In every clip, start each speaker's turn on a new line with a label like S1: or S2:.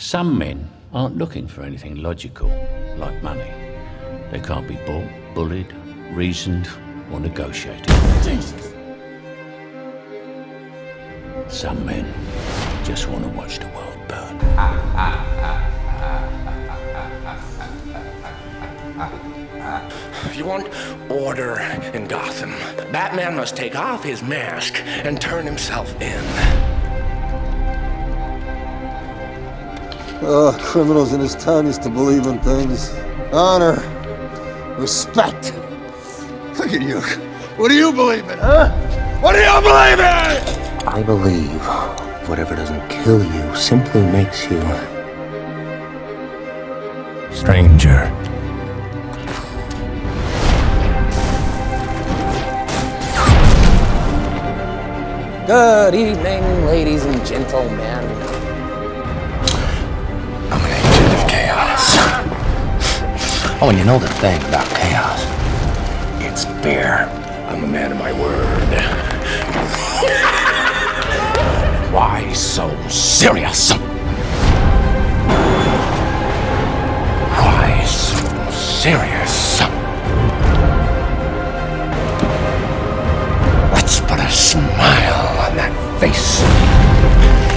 S1: Some men aren't looking for anything logical, like money. They can't be bought, bullied, reasoned, or negotiated.
S2: Jesus!
S1: Some men just want to watch the world burn.
S3: You want order in Gotham. Batman must take off his mask and turn himself in.
S4: Criminals in this town used to believe in things. Honor. Respect. Look at you. What do you believe in, huh? What do you believe in?
S5: I believe whatever doesn't kill you simply makes you stranger. Good evening, ladies and gentlemen. I'm an agent of chaos. Oh, and you know the thing about chaos? It's fear.
S3: I'm a man of my word.
S5: Why so serious? Why so serious? Let's put a smile on that face.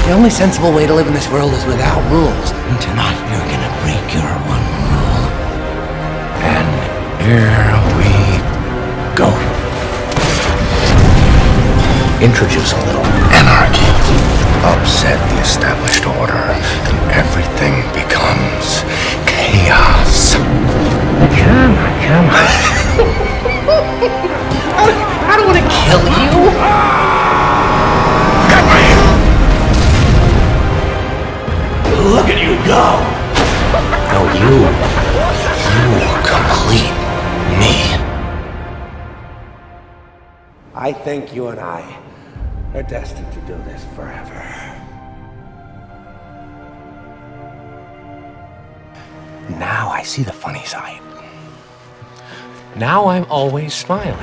S5: The only sensible way to live in this world is without rules. And tonight you're gonna break your one rule. And here we go. Introduce a little anarchy. Upset the established order, and everything becomes chaos. Come on. I don't want to kill you. Get me!
S3: Look at you go!
S5: No, you complete me. I think you and I are destined to do this forever. Now I see the funny side. Now I'm always smiling.